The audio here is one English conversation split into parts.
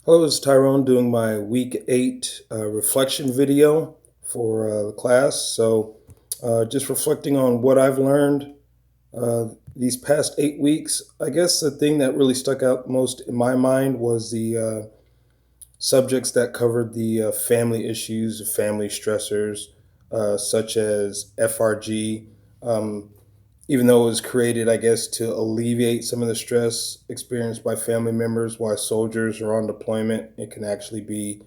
Hello, this is Tyrone doing my week 8 reflection video for the class. Just reflecting on what I've learned these past 8 weeks. I guess the thing that really stuck out most in my mind was the subjects that covered the family issues, family stressors, such as FRG. Um, Even though it was created, I guess, to alleviate some of the stress experienced by family members while soldiers are on deployment, it can actually be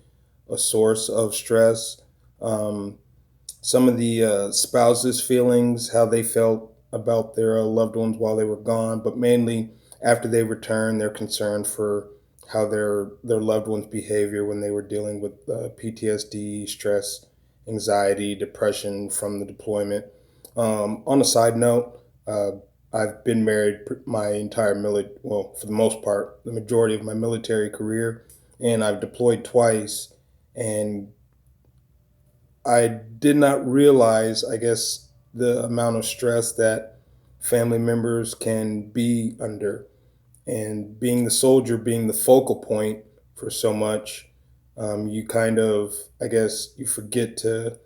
a source of stress. Um, some of the spouses' feelings, how they felt about their loved ones while they were gone, but mainly after they returned, they're concerned for how their loved ones' behavior when they were dealing with PTSD, stress, anxiety, depression from the deployment. On a side note, uh, I've been married my entire well, for the most part, the majority of my military career, and I've deployed twice. And I did not realize, I guess, the amount of stress that family members can be under. And being the soldier, being the focal point for so much, you kind of, I guess, you forget to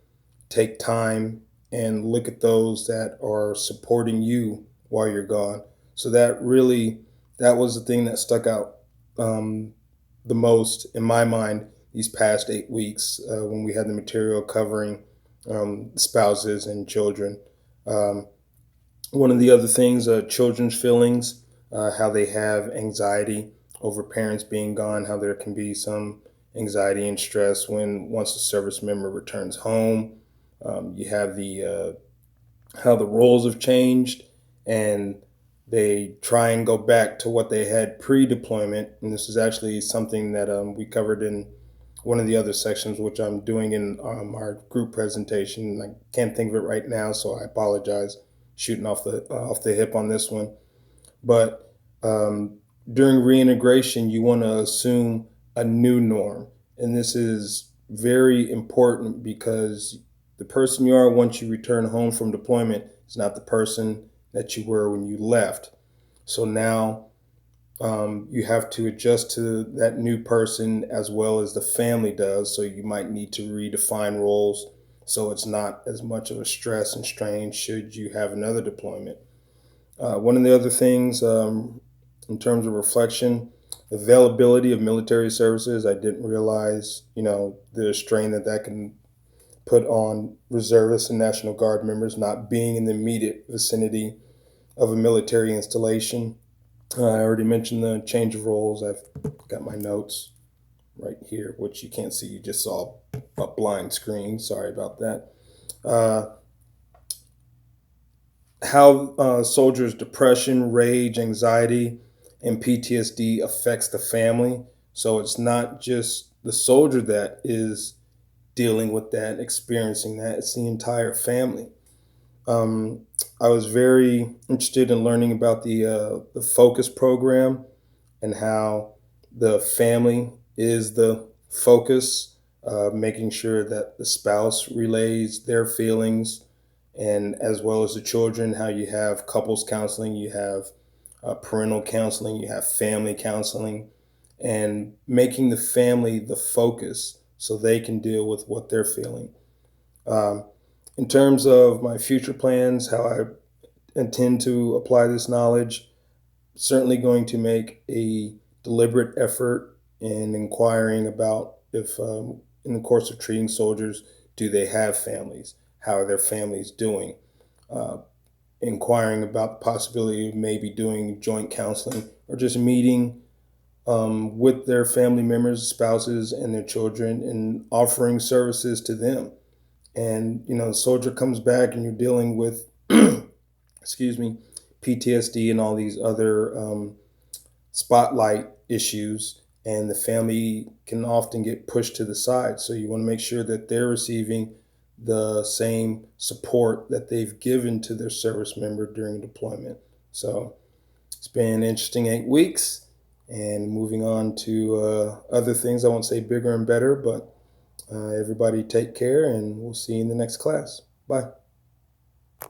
take time and look at those that are supporting you while you're gone. So that was the thing that stuck out um, the most in my mind these past 8 weeks when we had the material covering spouses and children. Um, One of the other things, children's feelings, how they have anxiety over parents being gone, how there can be some anxiety and stress when once a service member returns home. You have the how the roles have changed, and they try and go back to what they had pre-deployment. And this is actually something that we covered in one of the other sections, which I'm doing in our group presentation. I can't think of it right now, so I apologize. Shooting off the hip on this one, but during reintegration, you want to assume a new norm, and this is very important because the person you are once you return home from deployment is not the person that you were when you left. So now you have to adjust to that new person as well as the family does. So you might need to redefine roles so it's not as much of a stress and strain should you have another deployment. One of the other things in terms of reflection, availability of military services, I didn't realize, the strain that can put on reservists and National Guard members not being in the immediate vicinity of a military installation. I already mentioned the change of roles. I've got my notes right here, which you can't see. You just saw a blind screen. Sorry about that. Uh, how soldiers' depression, rage, anxiety, and PTSD affects the family. So it's not just the soldier that is dealing with that, experiencing that. It's the entire family. Um, I was very interested in learning about the focus program and how the family is the focus, making sure that the spouse relays their feelings, and as well as the children, how you have couples counseling, you have parental counseling, you have family counseling, and making the family the focus so they can deal with what they're feeling. Um, in terms of my future plans, how I intend to apply this knowledge, certainly going to make a deliberate effort in inquiring about if, in the course of treating soldiers, do they have families? How are their families doing? Uh, Inquiring about the possibility of maybe doing joint counseling or just meeting with their family members, spouses, and their children and offering services to them. And, the soldier comes back and you're dealing with, excuse me, PTSD and all these other spotlight issues, and the family can often get pushed to the side. So you want to make sure that they're receiving the same support that they've given to their service member during deployment. So it's been an interesting 8 weeks. And moving on to other things, I won't say bigger and better, but everybody take care, and we'll see you in the next class. Bye.